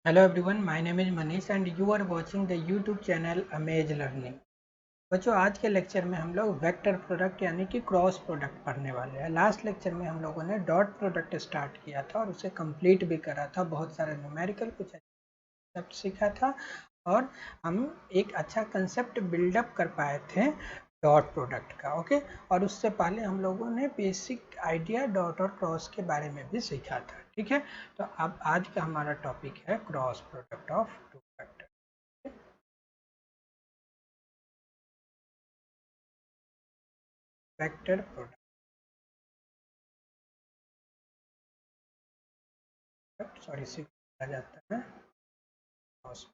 Hello everyone, my name is Manish and you are watching the YouTube channel Amaze Learning। बच्चों आज के lecture में हम लोग वेक्टर प्रोडक्ट यानी कि क्रॉस प्रोडक्ट पढ़ने वाले हैं। लास्ट लेक्चर में हम लोगों ने डॉट प्रोडक्ट स्टार्ट किया था और उसे कंप्लीट भी करा था। बहुत सारे न्यूमेरिकल कुछ कंसेप्ट सीखा था और हम एक अच्छा कंसेप्ट बिल्डअप कर पाए थे डॉट प्रोडक्ट का। ओके, और उससे पहले हम लोगों ने बेसिक आइडिया डॉट और क्रॉस के बारे में भी सीखा था। ठीक है, तो अब आज का हमारा टॉपिक है cross product of two vector. Vector product, sorry से कहा जाता है क्रॉस।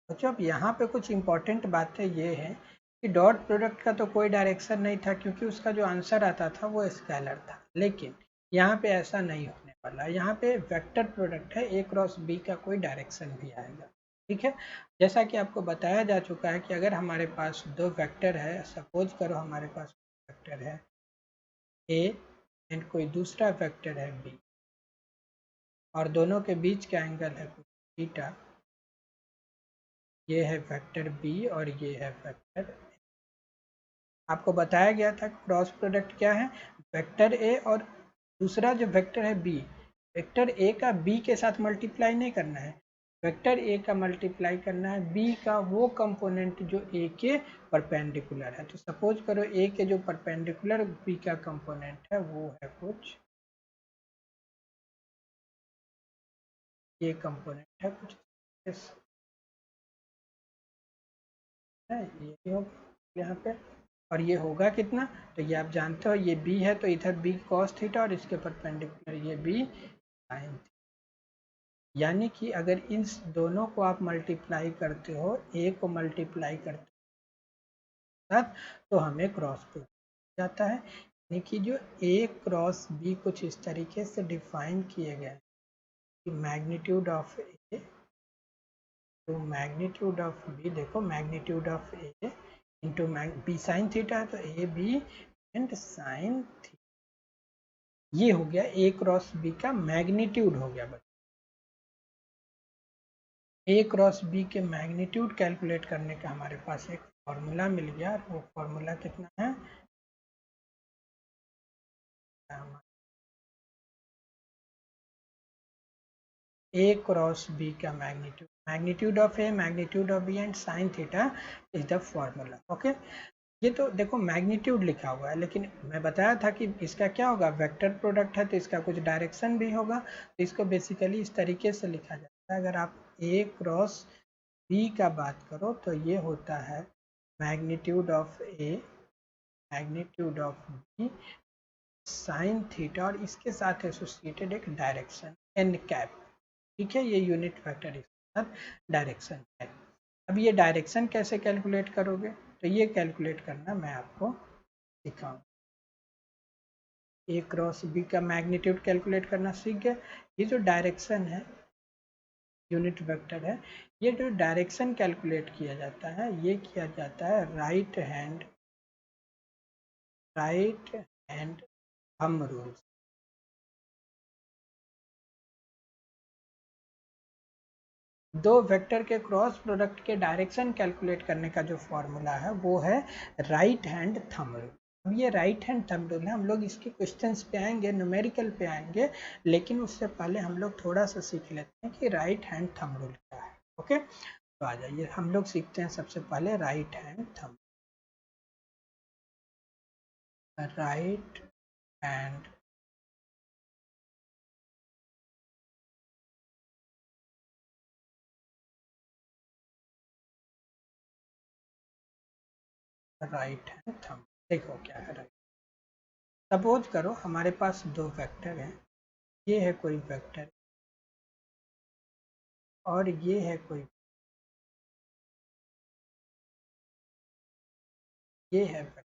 बच्चों अब यहाँ पे कुछ इंपॉर्टेंट बातें ये है कि डॉट प्रोडक्ट का तो कोई डायरेक्शन नहीं था क्योंकि उसका जो आंसर आता था वो स्केलर था, लेकिन यहाँ पे ऐसा नहीं होने वाला। यहाँ पे वेक्टर प्रोडक्ट है, ए क्रॉस बी का कोई डायरेक्शन भी आएगा। ठीक है, जैसा कि आपको बताया जा चुका है कि अगर हमारे पास दो वेक्टर है, सपोज करो हमारे पास वेक्टर है ए एंड कोई दूसरा वेक्टर है बी और दोनों के बीच का एंगल है कुछ थीटा। ये है वेक्टर बी और ये है वेक्टर। आपको बताया गया था क्रॉस प्रोडक्ट क्या है, वेक्टर ए और दूसरा जो वेक्टर है बी, वेक्टर ए का बी के साथ मल्टीप्लाई नहीं करना है, वेक्टर ए का मल्टीप्लाई करना है बी का वो कंपोनेंट जो ए के परपेंडिकुलर है। तो सपोज करो ए के जो परपेंडिकुलर बी का कंपोनेंट है वो है कुछ ये कंपोनेंट है कुछ है, ये होगा यहाँ पे और ये होगा कितना, तो ये आप जानते हो ये बी है तो इधर बी कॉस थीटा और इसके परपेंडिकुलर ये बी साइन थीटा। यानी कि अगर इन दोनों को आप मल्टीप्लाई करते हो, ए को मल्टीप्लाई करते हो तो हमें क्रॉस प्रोडक्ट जाता है। यानी कि जो ए क्रॉस बी कुछ इस तरीके से डिफाइन किए गए कि magnitude of A to magnitude of B. देखो magnitude of A into B sine theta है तो A B and sine theta, ये हो गया ए क्रॉस बी का मैग्नीट्यूड हो गया। ए क्रॉस बी के मैग्नीट्यूड कैलकुलेट करने का हमारे पास एक फॉर्मूला मिल गया। वो फॉर्मूला कितना है, ए क्रॉस बी का magnitude, magnitude of A magnitude of B and sine theta is the formula. Okay, ये तो देखो मैग्नीट्यूड लिखा हुआ है, लेकिन मैं बताया था कि इसका क्या होगा, वेक्टर प्रोडक्ट है तो इसका कुछ डायरेक्शन भी होगा। तो इसको बेसिकली इस तरीके से लिखा जाता है। अगर आप ए क्रॉस बी का बात करो तो ये होता है magnitude of A magnitude of B sine theta और इसके साथ एसोसिएटेड एक डायरेक्शन एन कैप। ठीक है, ये यूनिट वेक्टर इसके साथ डायरेक्शन है। अब ये डायरेक्शन कैसे कैलकुलेट करोगे, तो ये कैलकुलेट करना मैं आपको सिखाऊँ। ए क्रॉस बी का मैग्नीट्यूड कैलकुलेट करना सीख गए। ये जो डायरेक्शन है यूनिट वेक्टर है, ये जो डायरेक्शन कैलकुलेट किया जाता है ये किया जाता है राइट हैंड थंब रूल। दो वेक्टर के क्रॉस प्रोडक्ट के डायरेक्शन कैलकुलेट करने का जो फॉर्मूला है वो है राइट हैंड थंब रूल। अब ये राइट हैंड थंब रूल है, हम लोग इसके क्वेश्चंस पे आएंगे, न्यूमेरिकल पे आएंगे, लेकिन उससे पहले हम लोग थोड़ा सा सीख लेते हैं कि राइट हैंड थंब रूल क्या है। ओके, तो आ जाइए हम लोग सीखते हैं सबसे पहले right hand thumb. Right hand right hand thumb, देखो क्या है राइट। सपोज करो हमारे पास दो वेक्टर हैं, ये है कोई वेक्टर और ये है कोई, ये है वेक्टर,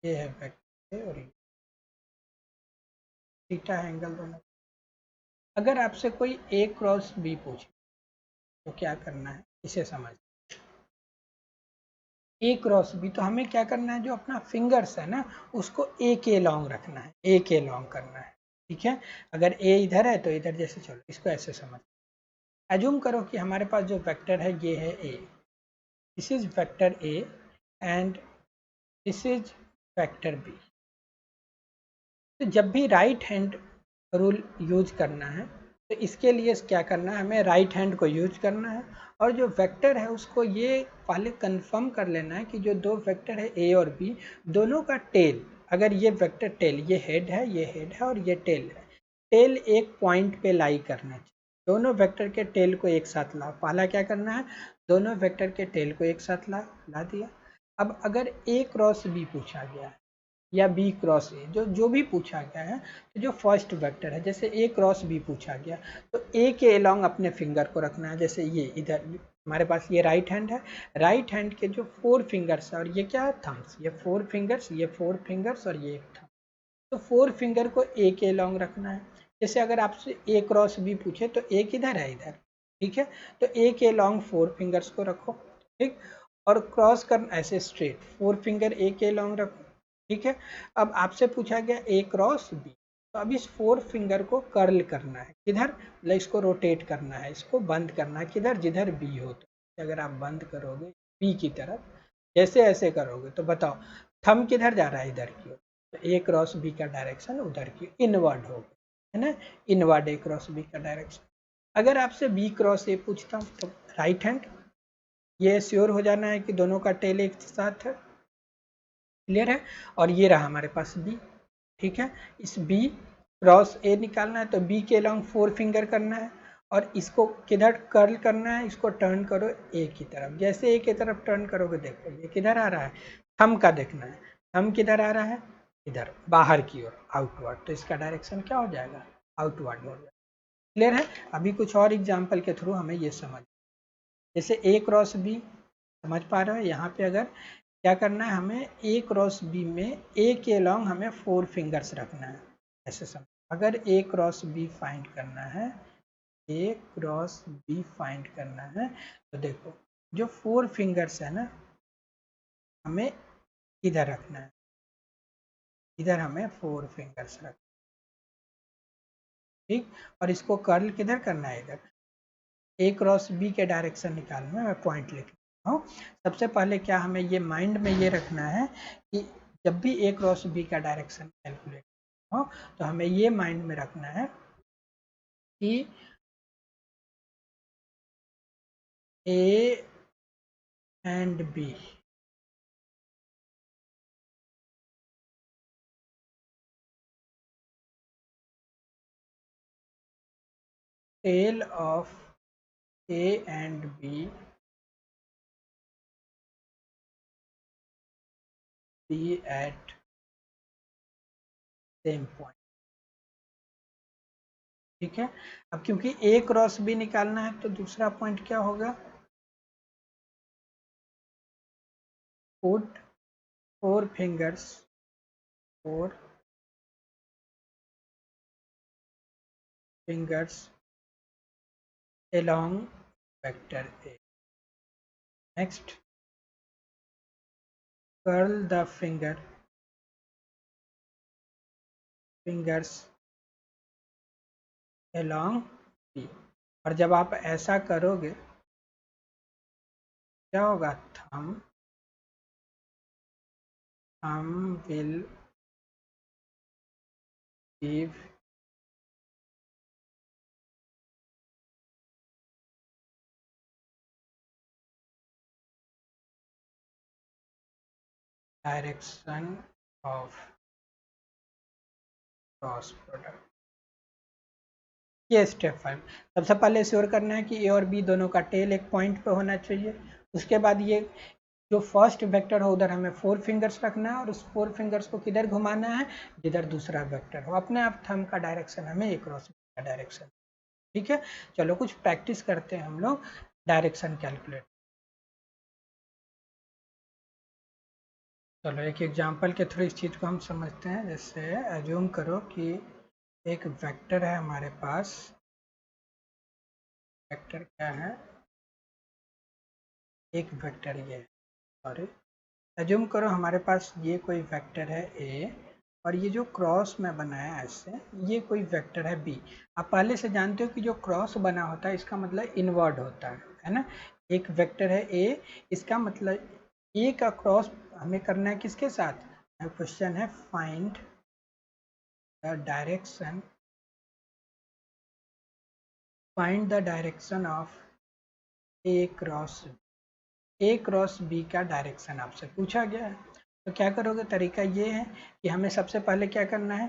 ये है वेक्टर और ये थीटा है एंगल दोनों। अगर आपसे कोई ए क्रॉस बी पूछे तो क्या करना है, इसे समझ। ए क्रॉस बी, तो हमें क्या करना है, जो अपना फिंगर्स है ना उसको ए के लॉन्ग रखना है, ए के लॉन्ग करना है, ठीक है। अगर ए इधर है तो इधर, जैसे चलो इसको ऐसे समझ, एज्यूम करो कि हमारे पास जो वेक्टर है ये है A, this is vector A and this is vector B. तो जब भी राइट हैंड रूल यूज करना है तो इसके लिए क्या करना है, हमें राइट हैंड को यूज करना है, और जो वेक्टर है उसको ये पहले कंफर्म कर लेना है कि जो दो वेक्टर है ए और बी, दोनों का टेल, अगर ये वेक्टर टेल, ये हेड है, ये हेड है और ये टेल है, टेल एक पॉइंट पे लाई करना चाहिए। दोनों वेक्टर के टेल को एक साथ ला, पहला क्या करना है, दोनों वेक्टर के टेल को एक साथ ला दिया। अब अगर ए क्रॉस बी पूछा गया है या बी क्रॉस ए, जो जो भी पूछा गया है, तो जो फर्स्ट वेक्टर है, जैसे ए क्रॉस बी पूछा गया तो ए के अलोंग अपने फिंगर को रखना है। जैसे ये इधर हमारे पास ये राइट हैंड है, राइट हैंड के जो 4 फिंगर्स है, और ये क्या है, थम्स, ये 4 फिंगर्स, ये 4 फिंगर्स और ये एक थम, तो 4 फिंगर को ए के अलोंग रखना है। जैसे अगर आपसे ए क्रॉस बी पूछे तो ए किधर है, इधर, ठीक है, तो ए के अलोंग 4 फिंगर्स को रखो, ठीक, और क्रॉस करना ऐसे स्ट्रेट, 4 फिंगर ए के अलोंग रखो, ठीक है। अब आपसे पूछा गया ए क्रॉस बी, तो अब इस 4 फिंगर को कर्ल करना है, किधर, मतलब इसको रोटेट करना है, इसको बंद करना है, किधर, जिधर बी हो, तो अगर आप बंद करोगे बी की तरफ, जैसे ऐसे करोगे तो बताओ थंब किधर जा रहा है, इधर की ओर, तो ए क्रॉस बी का डायरेक्शन उधर की इनवर्ड होगा, है ना, इनवर्ड ए क्रॉस बी का डायरेक्शन। अगर आपसे बी क्रॉस ए पूछता हूँ तो राइट हैंड, ये श्योर हो जाना है कि दोनों का टेल एक साथ है, क्लियर है, और ये रहा हमारे पास बी, ठीक है। इस बी क्रॉस ए निकालना है तो बी के अलोंग 4 फिंगर करना है, और इसको किधर कर्ल करना है, इसको टर्न करो ए की तरफ, जैसे ए की तरफ टर्न करोगे देखो ये किधर आ रहा है, थंब का देखना है, थंब किधर आ रहा है, इधर बाहर की ओर, आउटवर्ड, तो इसका डायरेक्शन क्या हो जाएगा, आउटवर्ड हो जाएगा, क्लियर है। अभी कुछ और एग्जाम्पल के थ्रू हमें ये समझ, जैसे ए क्रॉस बी समझ पा रहे हो, यहाँ पे अगर क्या करना है, हमें ए क्रॉस बी में ए के अलोंग हमें 4 फिंगर्स रखना है, ऐसे समझ, अगर ए क्रॉस बी फाइंड करना है, ए क्रॉस बी फाइंड करना है, तो देखो जो 4 फिंगर्स है ना हमें इधर रखना है, इधर हमें 4 फिंगर्स रखना है, ठीक, और इसको कर्ल किधर करना है, इधर ए क्रॉस बी के डायरेक्शन निकालना है, मैं पॉइंट लिख रहा हूँ। सबसे पहले क्या हमें ये माइंड में ये रखना है कि जब भी ए क्रॉस बी का डायरेक्शन कैलकुलेट हो तो हमें ये माइंड में रखना है कि A and B tail of A and B be at same point, ठीक है। अब क्योंकि ए क्रॉस बी निकालना है तो दूसरा पॉइंट क्या होगा, put 4 fingers, 4 fingers along vector A. Next, curl the fingers along B, और जब आप ऐसा करोगे क्या होगा, thumb will give direction of cross product. ये स्टेप 5, सबसे पहले श्योर करना है कि ए और बी दोनों का टेल एक पॉइंट पे होना चाहिए। उसके बाद ये जो फर्स्ट वेक्टर हो उधर हमें 4 फिंगर्स रखना है, और उस 4 फिंगर्स को किधर घुमाना है, जिधर दूसरा वेक्टर हो, अपने आप थंब का डायरेक्शन हमें ए क्रॉस का डायरेक्शन, ठीक है। चलो कुछ प्रैक्टिस करते हैं हम लोग डायरेक्शन कैलकुलेट। चलो एक एग्जांपल के थ्रू इस चीज़ को हम समझते हैं। जैसे एज्यूम करो कि एक वेक्टर है हमारे पास, वेक्टर क्या है, एक वेक्टर ये है, सॉरी एज्यूम करो हमारे पास ये कोई वेक्टर है ए और ये जो क्रॉस में बनाया ऐसे ये कोई वेक्टर है बी। आप पहले से जानते हो कि जो क्रॉस बना होता है इसका मतलब इनवर्ड होता है ना। एक वेक्टर है ए, इसका मतलब ए का क्रॉस हमें करना है किसके साथ। क्वेश्चन है find the direction, find the direction of A cross B का डायरेक्शन आपसे पूछा गया है। तो क्या करोगे, तरीका ये है कि हमें सबसे पहले क्या करना है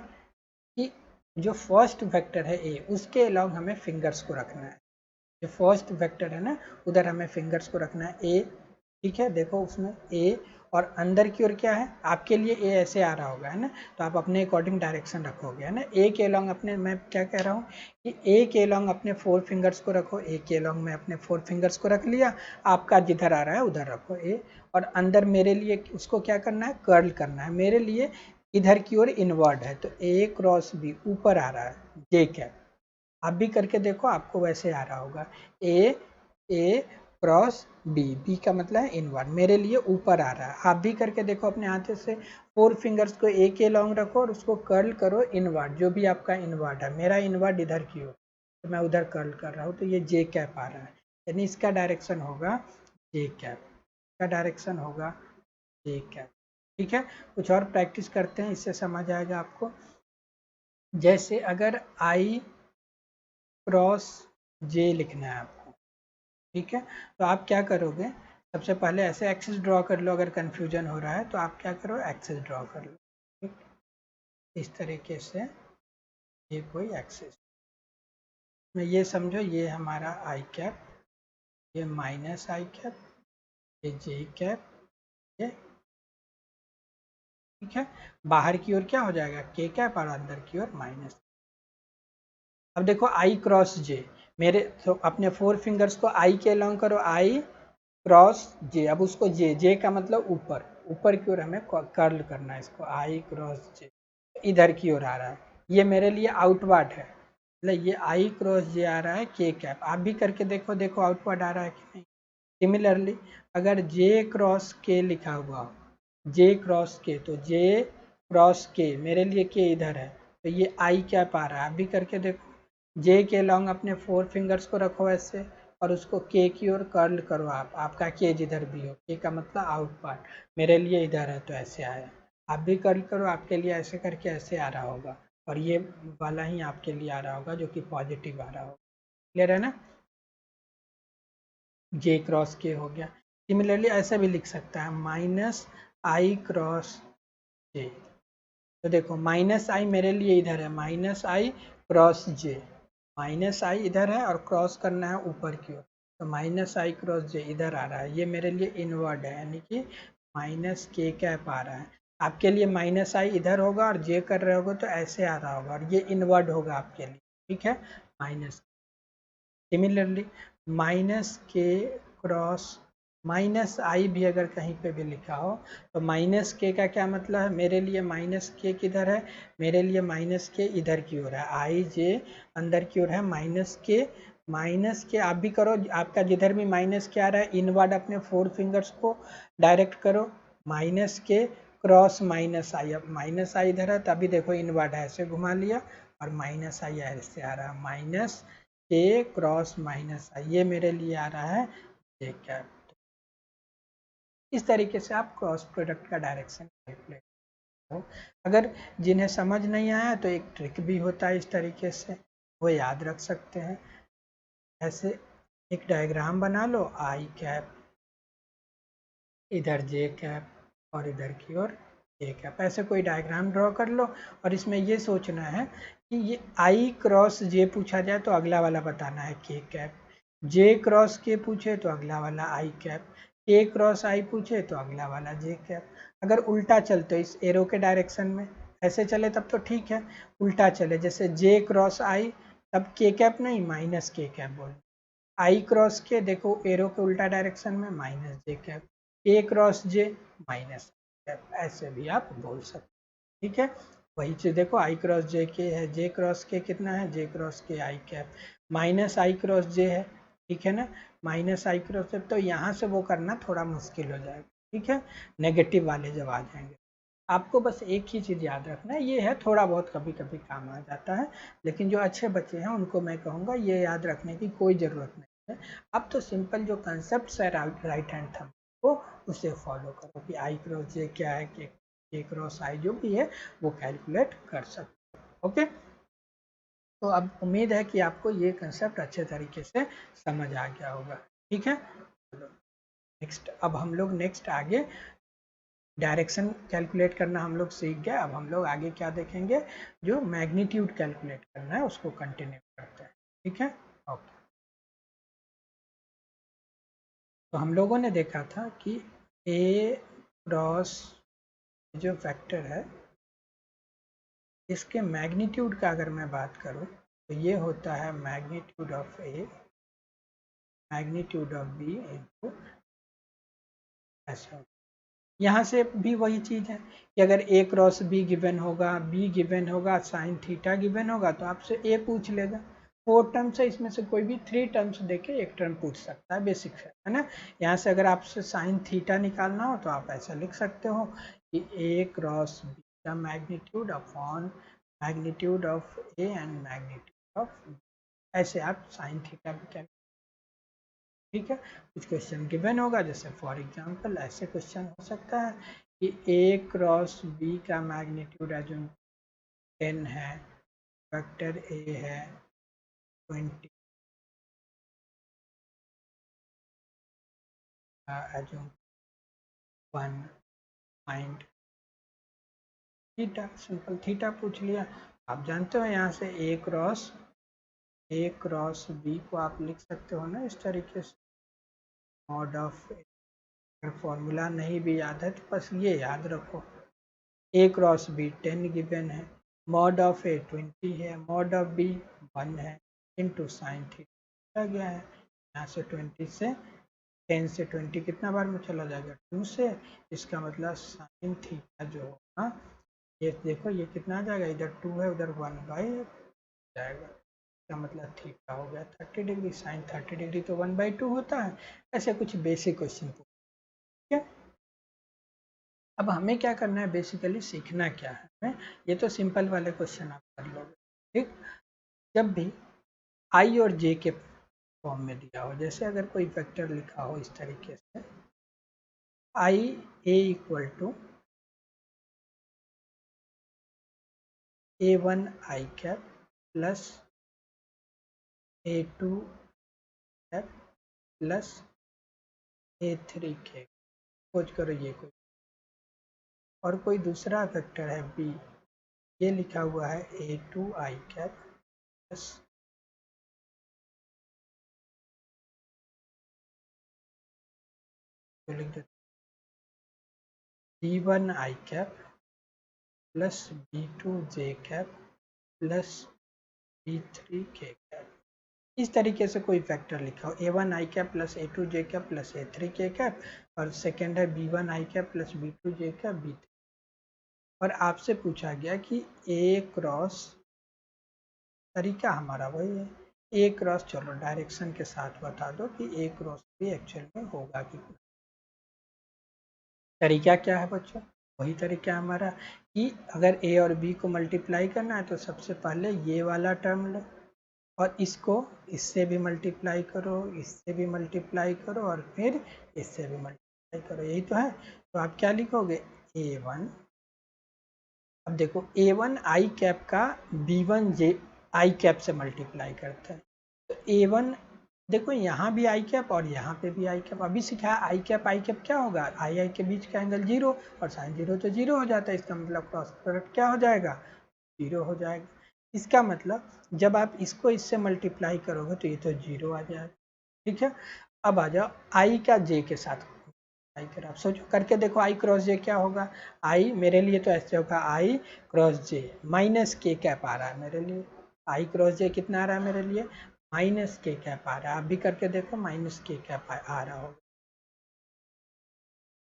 कि जो फर्स्ट वेक्टर है ए उसके अलावा हमें फिंगर्स को रखना है। जो फर्स्ट वेक्टर है ना उधर हमें फिंगर्स को रखना है ए, ठीक है। देखो उसमें ए और अंदर की ओर क्या है, आपके लिए ए ऐसे आ रहा होगा है ना, तो आप अपने अकॉर्डिंग डायरेक्शन रखोगे है ना। ए के अलॉन्ग अपने, मैं क्या कह रहा हूँ कि ए के अलॉन्ग अपने 4 फिंगर्स को रखो, ए के अलॉन्ग में अपने 4 फिंगर्स को रख लिया, आपका जिधर आ रहा है उधर रखो ए। और अंदर मेरे लिए उसको क्या करना है, कर्ल करना है। मेरे लिए इधर की ओर इनवर्ड है तो ए क्रॉस बी ऊपर आ रहा है जे कैप। आप भी करके देखो आपको वैसे आ रहा होगा ए क्रॉस बी, बी का मतलब है इनवर्ड, मेरे लिए ऊपर आ रहा है। आप भी करके देखो अपने हाथ से, 4 फिंगर्स को ए के लॉन्ग रखो और उसको कर्ल करो इनवर्ड, जो भी आपका इनवर्ड है। मेरा इनवर्ड इधर की ओर तो मैं उधर कर्ल कर रहा हूँ तो ये जे कैप आ रहा है, यानी इसका डायरेक्शन होगा जे कैप, इसका डायरेक्शन होगा जे कैप। ठीक है, कुछ और प्रैक्टिस करते हैं, इससे समझ आएगा आपको। जैसे अगर आई क्रॉस जे लिखना है आपको, ठीक है, तो आप क्या करोगे, सबसे पहले ऐसे एक्सिस ड्रॉ कर लो। अगर कंफ्यूजन हो रहा है तो आप क्या करो, एक्सिस ड्रॉ कर लो, ठीक, इस तरीके से ये कोई एक्सिस में, ये समझो ये हमारा आई कैप, ये माइनस आई कैप, ये जे कैप, ये ठीक है। बाहर की ओर क्या हो जाएगा के कैप और अंदर की ओर माइनस। अब देखो आई क्रॉस जे, मेरे तो अपने 4 फिंगर्स को आई के अलॉन्ग करो, आई क्रॉस जे। अब उसको जे, जे का मतलब ऊपर, ऊपर की ओर हमें कर्ल करना है इसको, आई क्रॉस जे इधर की ओर आ रहा है, ये मेरे लिए आउटवर्ड है, मतलब ये आई क्रॉस जे आ रहा है के कैप। आप भी करके देखो, देखो आउटवर्ड आ रहा है कि नहीं। सिमिलरली अगर जे क्रॉस के लिखा हुआ हो, जे क्रॉस के, तो जे क्रॉस के मेरे लिए के इधर है तो ये आई कैप आ रहा है। आप भी करके देखो, जे के लॉन्ग अपने 4 फिंगर्स को रखो ऐसे और उसको के की ओर कर्ल करो, आपका के जिधर भी हो, के का मतलब आउट पार्ट, मेरे लिए इधर है तो ऐसे आया। आप भी कर्ल करो, आपके लिए ऐसे करके ऐसे आ रहा होगा और ये वाला ही आपके लिए आ रहा होगा जो कि पॉजिटिव आ रहा होगा। क्लियर है ना, जे क्रॉस के हो गया। सिमिलरली ऐसा भी लिख सकता है माइनस आई क्रॉस जे, तो देखो माइनस आई मेरे लिए इधर है, माइनस आई क्रॉस जे, माइनस आई इधर है और क्रॉस करना है ऊपर की ओर, तो माइनस आई क्रॉस जे इधर आ रहा है, ये मेरे लिए इनवर्ड है, यानी कि माइनस के कैप आ रहा है। आपके लिए माइनस आई इधर होगा और जे कर रहे होगे तो ऐसे आ रहा होगा और ये इनवर्ड होगा आपके लिए, ठीक है, माइनस। सिमिलरली माइनस के क्रॉस माइनस आई भी अगर कहीं पे भी लिखा हो तो माइनस के का क्या मतलब है, मेरे लिए माइनस के किधर है, मेरे लिए माइनस के इधर की ओर है, आई जे अंदर की ओर है, माइनस के, माइनस के आप भी करो, आपका जिधर भी माइनस के आ रहा है इनवर्ड अपने 4 फिंगर्स को डायरेक्ट करो, माइनस के क्रॉस माइनस आई। अब माइनस आई इधर है तभी देखो इनवर्ड है, ऐसे घुमा लिया और माइनस आई ऐसे आ रहा है, माइनस के क्रॉस माइनस आई, ये मेरे लिए आ रहा है जे कैप। इस तरीके से आप क्रॉस प्रोडक्ट का डायरेक्शन कैलकुलेट हो। अगर जिन्हें समझ नहीं आया तो एक ट्रिक भी होता है इस तरीके से, वो याद रख सकते हैं। ऐसे एक डायग्राम बना लो, आई कैप, इधर जे कैप और इधर की ओर जे कैप, ऐसे कोई डायग्राम ड्रॉ कर लो और इसमें ये सोचना है कि ये आई क्रॉस जे पूछा जाए तो अगला वाला बताना है के कैप, जे क्रॉस के पूछे तो अगला वाला आई कैप, के क्रॉस आई पूछे तो अगला वाला जे कैप। अगर उल्टा चलते इस एरो के डायरेक्शन में ऐसे चले तब तो ठीक है, उल्टा चले जैसे जे क्रॉस आई तब के कैप नहीं माइनस के कैप बोल, आई क्रॉस के देखो एरो के उल्टा डायरेक्शन में माइनस जे कैप, ए क्रॉस जे माइनस कैप, ऐसे भी आप बोल सकते, ठीक है। वही चीज देखो आई क्रॉस जे के है, जे क्रॉस के कितना है, जे क्रॉस के आई कैप, माइनस आई क्रॉस जे है, ठीक है ना, माइनस आई क्रॉस जे, तो यहाँ से वो करना थोड़ा मुश्किल हो जाएगा, ठीक है, नेगेटिव वाले जब आ जाएंगे। आपको बस एक ही चीज़ याद रखना है, ये है थोड़ा बहुत कभी कभी काम आ जाता है, लेकिन जो अच्छे बच्चे हैं उनको मैं कहूँगा ये याद रखने की कोई ज़रूरत नहीं है। अब तो सिंपल जो कंसेप्ट है राइट हैंड थंब को उसे फॉलो करो कि आई क्रॉस जे क्या है, के क्रॉस आई जो भी है वो कैलकुलेट कर सकते हो। ओके, तो अब उम्मीद है कि आपको ये कंसेप्ट अच्छे तरीके से समझ आ गया होगा। ठीक है, नेक्स्ट अब हम लोग नेक्स्ट आगे डायरेक्शन कैलकुलेट करना हम लोग सीख गए। अब हम लोग आगे क्या देखेंगे, जो मैग्नीट्यूड कैलकुलेट करना है उसको कंटिन्यू करते हैं। ठीक है, ओके। तो हम लोगों ने देखा था कि ए क्रॉस जो वेक्टर है इसके मैग्नीट्यूड का अगर मैं बात करूं तो ये होता है magnitude of A magnitude of B into ऐसा। यहाँ से भी वही चीज़ है कि अगर ए क्रॉस बी गिवन होगा, बी गिवन होगा, साइन थीटा गिवन होगा तो आपसे ए पूछ लेगा। 4 टर्म्स है, इसमें से कोई भी 3 टर्म्स देके एक टर्म पूछ सकता है, बेसिक है ना। यहाँ से अगर आपसे साइन थीटा निकालना हो तो आप ऐसा लिख सकते हो कि ए क्रॉस बी का magnitude upon magnitude of A and magnitude of B. ऐसे आप साइन थीटा भी क्या, ठीक है। कुछ क्वेश्चन गिवन होगा, जैसे फॉर एग्जांपल ऐसे क्वेश्चन हो सकता है कि ए क्रॉस बी का मैग्नीट्यूड एज्यूम 10 है, वेक्टर ए है 20, assume 1 find theta. Simple theta पूछ लिया। आप जानते हो यहाँ से ए क्रॉस बी को आप लिख सकते हो ना इस तरीके से, मॉड ऑफ, फॉर्मूला नहीं भी याद है तो बस ये याद रखो, ए क्रॉस बी 10 गिवन है, मॉड ऑफ ए 20 है, मॉड ऑफ बी 1 है, इनटू साइन थीटा गया है। यहाँ से 20 से 10 से 20 कितना बार में चला जाएगा, 2 से। इसका मतलब साइन थीटा जो होगा, ये देखो ये कितना आ जाएगा, इधर 2 है उधर 1 बाई जाएगा। इसका मतलब थीटा हो गया 30 डिग्री, साइन 30 डिग्री तो 1/2 होता है। ऐसे कुछ बेसिक क्वेश्चन, ठीक है। अब हमें क्या करना है, बेसिकली सीखना क्या है हमें, ये तो सिंपल वाले क्वेश्चन आप कर लोगे, ठीक। जब भी आई और जे के फॉर्म में दिया हो, जैसे अगर कोई वेक्टर लिखा हो इस तरीके से, I A equal to A1 I cap plus A2 cap plus A3 K, खोज करो ये कोई, और कोई दूसरा वेक्टर है बी, ये लिखा हुआ है A2 आई कैप प्लस लिख देते B1 आई कैप प्लस B2 जे कैप प्लस B3 के कैप। इस तरीके से कोई फैक्टर लिखा हो, A1 I cap plus A2 J cap plus A3 के कैप, और सेकेंड है B1 आई कैप प्लस B2 जे कैप B3। और आपसे पूछा गया कि ए क्रॉस, तरीका हमारा वही है, ए क्रॉस, चलो डायरेक्शन के साथ बता दो कि ए क्रॉस भी एक्चुअल में होगा कितना। तरीका क्या है बच्चों, वही तरीका हमारा कि अगर ए और बी को मल्टीप्लाई करना है तो सबसे पहले ये वाला टर्म लो, और इसको इससे भी मल्टीप्लाई करो, इससे भी मल्टीप्लाई करो, और फिर इससे भी मल्टीप्लाई करो, यही तो है। तो आप क्या लिखोगे, A1, अब देखो A1 आई कैप का B1 जे आई कैप से मल्टीप्लाई करता है, तो A1 देखो यहाँ भी आई कैप और यहाँ पे भी आई कैप, अभी सीखा आई कैप क्या होगा, आई आई के बीच का एंगल 0, और साइन 0 तो 0 हो जाता है, इसका मतलब क्रॉस प्रोडक्ट क्या हो जाएगा, 0 हो जाएगा। इसका मतलब जब आप इसको इससे मल्टीप्लाई करोगे तो ये तो 0 आ जाएगा, ठीक है। अब आ जाओ आई का जे के साथ, आई कर, आप सोचो करके देखो आई क्रॉस जे क्या होगा। आई मेरे लिए तो ऐसे होगा, आई क्रॉस जे माइनस के कैप आ रहा है मेरे लिए, आई क्रॉस जे कितना आ रहा है मेरे लिए, माइनस के कैप आ रहा है। आप भी करके देखो, माइनस के कैप आ रहा होगा,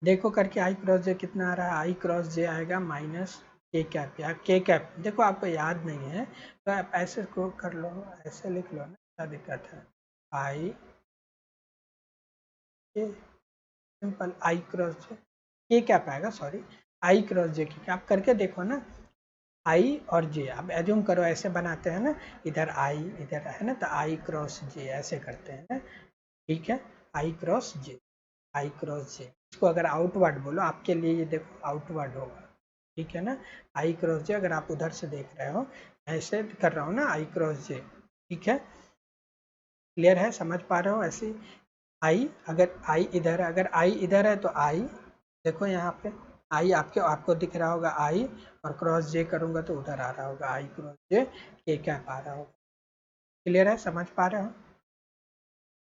देखो करके आई क्रॉस जे कितना आ रहा है, आई क्रॉस जे आएगा माइनस के कैप, या के कैप देखो आपको याद नहीं है तो आप ऐसे को कर लो, ऐसे लिख लो ना, क्या दिक्कत है, आई के, सिंपल आई क्रॉस जे, के कैप आएगा, सॉरी आई क्रॉस जे के कैप। करके देखो ना, आई और जे, अब एज्यूम करो ऐसे बनाते हैं ना, इधर आई इधर है ना, तो आई क्रॉस जे ऐसे करते हैं ना, ठीक है, आई क्रॉस जे, आई क्रॉस जे। इसको अगर आउटवर्ड बोलो, आपके लिए ये देखो आउटवर्ड होगा, ठीक है ना, आई क्रॉस जे। अगर आप उधर से देख रहे हो, ऐसे कर रहा हूँ ना, आई क्रॉस जे, ठीक है, क्लियर है, समझ पा रहे हो ऐसे। आई, अगर आई इधर है, अगर आई इधर है तो आई, देखो यहाँ पे आई आपको दिख रहा होगा आई, और क्रॉस जे करूंगा तो उधर आ रहा होगा आई क्रॉस जे के कैप आ रहा होगा। क्लियर है, समझ पा रहे हो।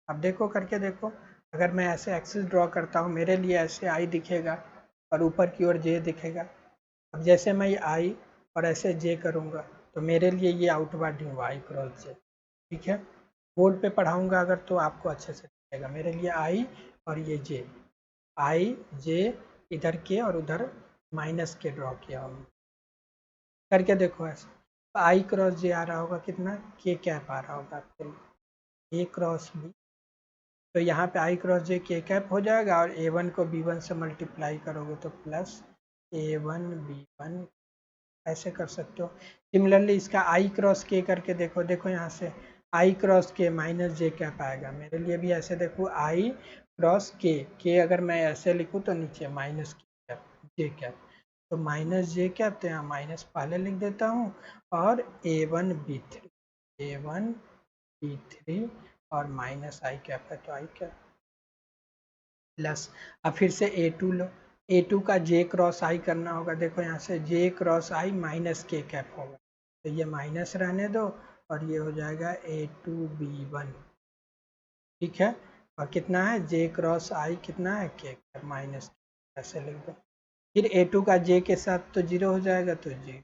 अब देखो करके देखो, अगर मैं ऐसे एक्सिस ड्रॉ करता हूँ, मेरे लिए ऐसे आई दिखेगा और ऊपर की ओर जे दिखेगा। अब जैसे मैं ये आई और ऐसे जे करूँगा तो मेरे लिए ये आउटवर्ड ही हुआ आई क्रॉस जे, ठीक है। बोर्ड पे पढ़ाऊँगा अगर तो आपको अच्छे से दिखेगा, मेरे लिए आई और ये जे, आई जे इधर के और उधर माइनस के ड्रॉ किया होगा। करके देखो ऐसे, तो आई क्रॉस जे आ रहा होगा कितना, के कैप आ रहा होगा आपके लिए, ए क्रॉस बी, तो यहाँ पे आई क्रॉस जे के कैप हो जाएगा, और ए वन को बी वन से मल्टीप्लाई करोगे तो प्लस ए वन बी वन, ऐसे कर सकते हो। सिमिलरली इसका आई क्रॉस के करके देखो, देखो यहाँ से आई क्रॉस के माइनस जे कैप आएगा, मेरे लिए भी ऐसे देखो आई क्रॉस के अगर मैं ऐसे लिखूँ तो नीचे माइनस के कैप जे कैप, तो माइनस जे कैप, तो यहाँ माइनस पहले लिख देता हूँ, और ए वन बी थ्री, ए वन बी थ्री, और माइनस आई कैप है तो आई कैप, प्लस अब फिर से ए टू लो, ए टू का जे क्रॉस आई करना होगा, देखो यहाँ से जे क्रॉस आई माइनस के कैप होगा, तो ये माइनस रहने दो, और ये हो जाएगा ए टू बी वन, ठीक है। और कितना है, जे क्रॉस आई कितना है, के कैप माइनस, ऐसे लिख दो। फिर ए टू का जे के साथ तो जीरो हो जाएगा, तो जीरो,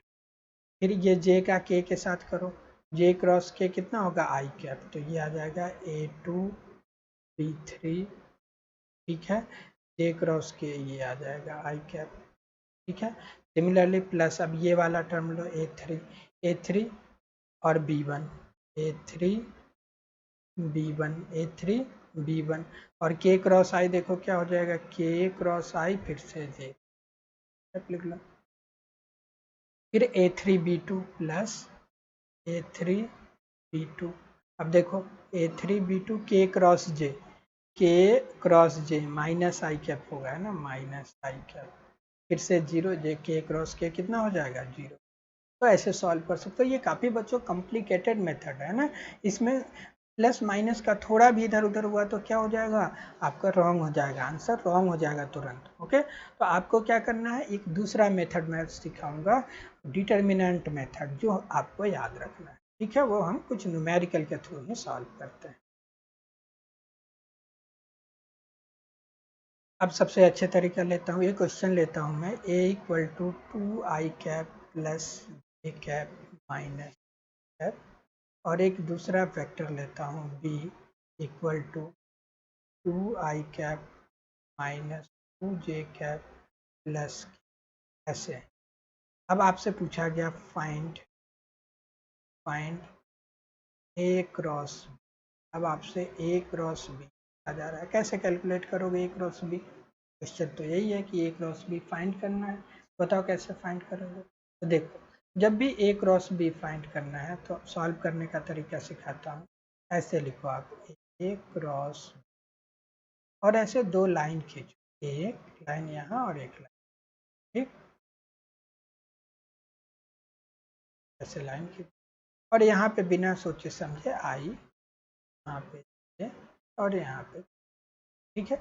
फिर ये जे का के साथ करो, जे क्रॉस के कितना होगा आई कैप, तो ये आ जाएगा ए टू बी थ्री, ठीक है, जे क्रॉस के ये आ जाएगा आई कैप, ठीक है। सिमिलरली प्लस अब ये वाला टर्म लो, ए थ्री और बी वन, ए थ्री बी वन, ए थ्री बी वन, और के क्रॉस आई देखो क्या हो जाएगा, के क्रॉस आई फिर से जे लिख लो, फिर A three B two plus A three B two. अब देखो ए थ्री बी टू के क्रॉस जे माइनस आई कैप होगा, है ना, माइनस आई कैप, फिर से जीरो, जे के क्रॉस के कितना हो जाएगा, जीरो। तो ऐसे सॉल्व कर सकते हो। ये काफ़ी बच्चों कॉम्प्लिकेटेड मेथड है ना, इसमें प्लस माइनस का थोड़ा भी इधर उधर हुआ तो क्या हो जाएगा, आपका रॉन्ग हो जाएगा, आंसर रॉन्ग हो जाएगा तुरंत। ओके, तो आपको क्या करना है, एक दूसरा मेथड मैं सिखाऊंगा, डिटर्मिनेंट मेथड, जो आपको याद रखना है, ठीक है, वो हम कुछ न्यूमेरिकल के थ्रू ही सॉल्व करते हैं। अब सबसे अच्छे तरीका लेता हूँ, ये क्वेश्चन लेता हूँ मैं, A equal to two I cap plus A cap minus cap, और एक दूसरा वेक्टर लेता हूँ B equal to two I cap minus two J cap plus, ऐसे। अब आपसे पूछा गया फाइंड ए क्रॉस, अब आपसे ए क्रॉस बी आ जा रहा है, कैसे कैलकुलेट करोगे ए क्रॉस बी, क्वेश्चन तो यही है कि ए क्रॉस बी फाइंड करना है, बताओ कैसे फाइंड करोगे। तो देखो, जब भी ए क्रॉस बी फाइंड करना है तो सॉल्व करने का तरीका सिखाता हूँ, ऐसे लिखो आप ए क्रॉस, और ऐसे दो लाइन खींचो, एक लाइन यहाँ और एक लाइन, ठीक, ऐसे लाइन खींचो, और यहाँ पे बिना सोचे समझे आई, यहाँ पे और यहाँ पे, ठीक है।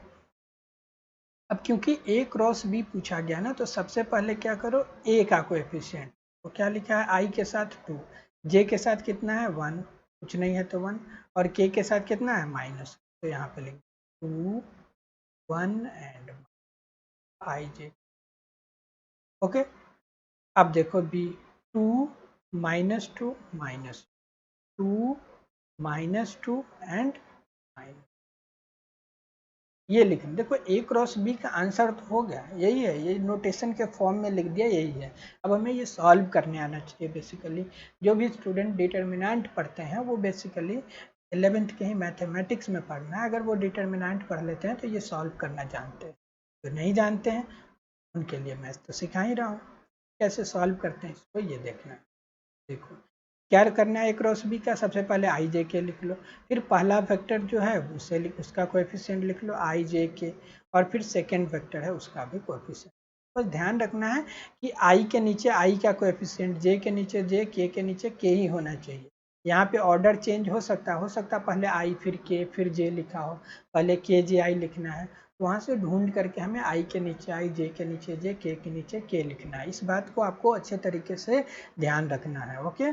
अब क्योंकि ए क्रॉस बी पूछा गया ना, तो सबसे पहले क्या करो, ए का कोएफिशिएंट, तो क्या लिखा है, आई के साथ 2, जे के साथ कितना है 1, कुछ नहीं है तो 1, और के साथ कितना है माइनस, तो यहाँ पे लिख 2 1 एंड आई जे। ओके, अब देखो B, 2 minus 2 minus 2 minus 2 and minus, ये लिख, देखो ए क्रॉस बी का आंसर तो हो गया, यही है, ये नोटेशन के फॉर्म में लिख दिया, यही है। अब हमें ये सॉल्व करने आना चाहिए। बेसिकली जो भी स्टूडेंट डिटर्मिनेंट पढ़ते हैं वो बेसिकली 11th के ही मैथमेटिक्स में पढ़ना है, अगर वो डिटर्मिनेंट पढ़ लेते हैं तो ये सॉल्व करना जानते हैं, तो नहीं जानते हैं उनके लिए मैं तो सिखा ही रहा हूँ कैसे सॉल्व करते हैं इसको, ये देखना है। देखो क्या करना है, ए क्रॉस बी का सबसे पहले आई जे के लिख लो, फिर पहला वेक्टर जो है उसे उसका कोएफिशिएंट लिख लो आई जे के, और फिर सेकंड वेक्टर है उसका भी कोएफिशिएंट। बस ध्यान रखना है कि आई के नीचे आई का कोएफिशिएंट, जे के नीचे जे, के नीचे के ही होना चाहिए। यहाँ पे ऑर्डर चेंज हो सकता है पहले आई फिर के फिर जे लिखा हो, पहले के जे आई लिखना है, तो वहाँ से ढूंढ करके हमें आई के नीचे आई, जे के नीचे जे, के नीचे के लिखना है। इस बात को आपको अच्छे तरीके से ध्यान रखना है। ओके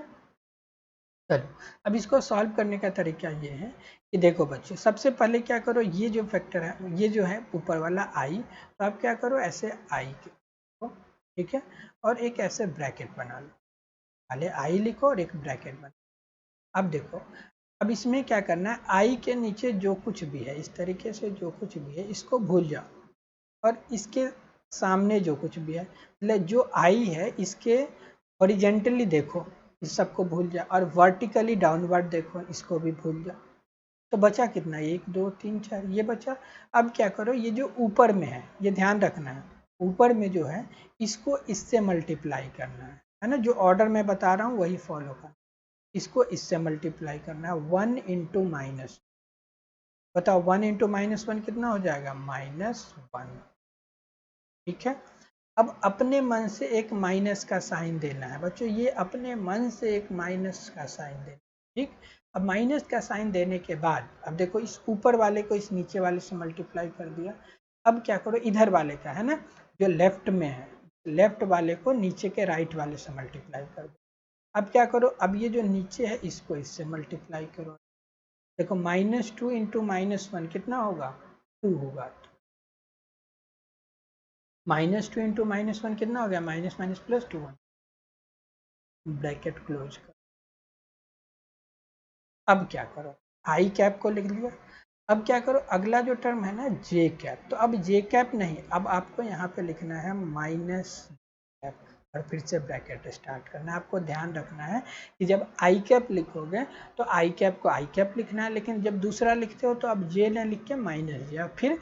चलो, अब इसको सॉल्व करने का तरीका ये है कि देखो बच्चों, सबसे पहले क्या करो, ये जो फैक्टर है, ये जो है ऊपर वाला आई, तो आप क्या करो ऐसे आई को, ठीक है, और एक ऐसे ब्रैकेट बना लो, पहले आई लिखो और एक ब्रैकेट बना। अब देखो, अब इसमें क्या करना है, आई के नीचे जो कुछ भी है, इस तरीके से जो कुछ भी है इसको भूल जाओ, और इसके सामने जो कुछ भी है, मतलब जो आई है इसके हॉरिजेंटली देखो, इस सबको भूल जाओ, और वर्टिकली डाउनवर्ड देखो, इसको भी भूल जाओ। तो बचा कितना, 1 2 3 4, ये बचा। अब क्या करो, ये जो ऊपर में है, ये ध्यान रखना है, ऊपर में जो है इसको इससे मल्टीप्लाई करना है ना, जो ऑर्डर मैं बता रहा हूँ वही फॉलो करना, इसको इससे मल्टीप्लाई करना है, 1 इंटू माइनस, बताओ 1 इंटू -1 कितना हो जाएगा, -1, ठीक है। अब अपने मन से एक माइनस का साइन देना है बच्चों, ये अपने मन से एक माइनस का साइन देना, ठीक। अब माइनस का साइन देने के बाद, अब देखो इस ऊपर वाले को इस नीचे वाले से मल्टीप्लाई कर दिया। अब क्या करो, इधर वाले का है ना, जो लेफ्ट में है, लेफ्ट वाले को नीचे के राइट वाले से मल्टीप्लाई कर दो। अब क्या करो, अब ये जो नीचे है इसको इससे मल्टीप्लाई करो, देखो -2 इंटू -1 कितना होगा, 2 होगा, -2 इंटू -1 कितना हो गया, minus minus plus 2, bracket close कर। अब क्या करो, आई कैप को लिख लिया। अब क्या करो, अगला जो टर्म है ना जे कैप, तो अब जे कैप नहीं, अब आपको यहाँ पे लिखना है माइनस कैप, और फिर से ब्रैकेट स्टार्ट करना है। आपको ध्यान रखना है कि जब आई कैप लिखोगे तो आई कैप को आई कैप लिखना है, लेकिन जब दूसरा लिखते हो तो अब जे न लिख के माइनस जे, फिर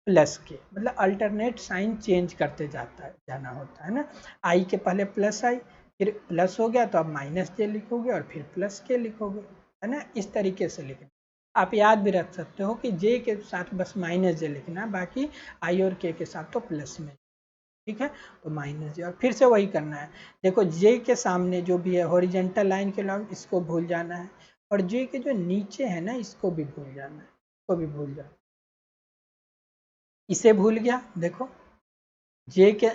प्लस के, मतलब अल्टरनेट साइन चेंज करते जाना होता है ना। आई के पहले प्लस आई, फिर प्लस हो गया तो अब माइनस जे लिखोगे और फिर प्लस के लिखोगे, है ना, इस तरीके से लिखना। आप याद भी रख सकते हो कि जे के साथ बस माइनस जे लिखना है, बाकी आई और के साथ तो प्लस में, ठीक है। तो माइनस जे, और फिर से वही करना है। देखो जे के सामने जो भी है हॉरिजेंटल लाइन के लॉन्ग, इसको भूल जाना है, और जे के जो नीचे है ना इसको भी भूल जाना है, इसको भी भूल जाना, इसे भूल गया, देखो जे के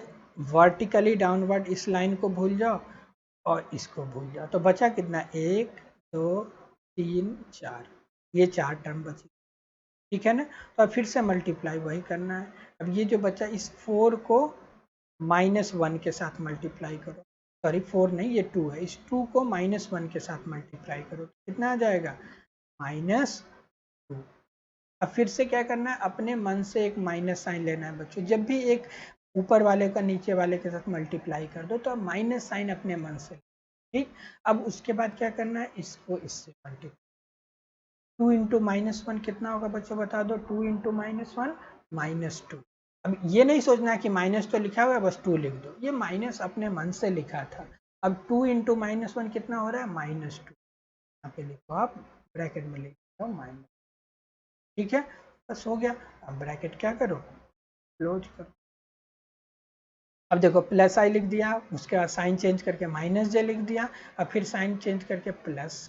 वर्टिकली डाउनवर्ड इस लाइन को भूल जाओ और इसको भूल जाओ, तो बचा कितना, 1 2 3 4, ये 4 टर्म बची, ठीक है ना। तो अब फिर से मल्टीप्लाई वही करना है। अब ये जो बचा, इस 4 को -1 के साथ मल्टीप्लाई करो, सॉरी 4 नहीं, ये 2 है, इस 2 को -1 के साथ मल्टीप्लाई करो, कितना आ जाएगा, -2। अब फिर से क्या करना है, अपने मन से एक माइनस साइन लेना है बच्चों, जब भी एक ऊपर वाले का नीचे वाले के साथ मल्टीप्लाई कर दो तो अब माइनस साइन अपने मन से, ठीक। अब उसके बाद क्या करना है, इसको इससे मल्टीप्लाई, 2 इंटू -1 कितना होगा बच्चों, बता दो, 2 इंटू -1 -2। अब ये नहीं सोचना कि माइनस तो लिखा हुआ है बस 2 लिख दो, ये माइनस अपने मन से लिखा था। अब 2 इंटू -1 कितना हो रहा है, -2, यहाँ पे लिखो आप, ब्रैकेट में लिख दो माइनस, ठीक है, बस हो गया। अब ब्रैकेट क्या करो, क्लोज करो। अब देखो प्लस आई लिख दिया, उसके बाद साइन चेंज करके माइनस जे लिख दिया, अब फिर साइन चेंज करके प्लस,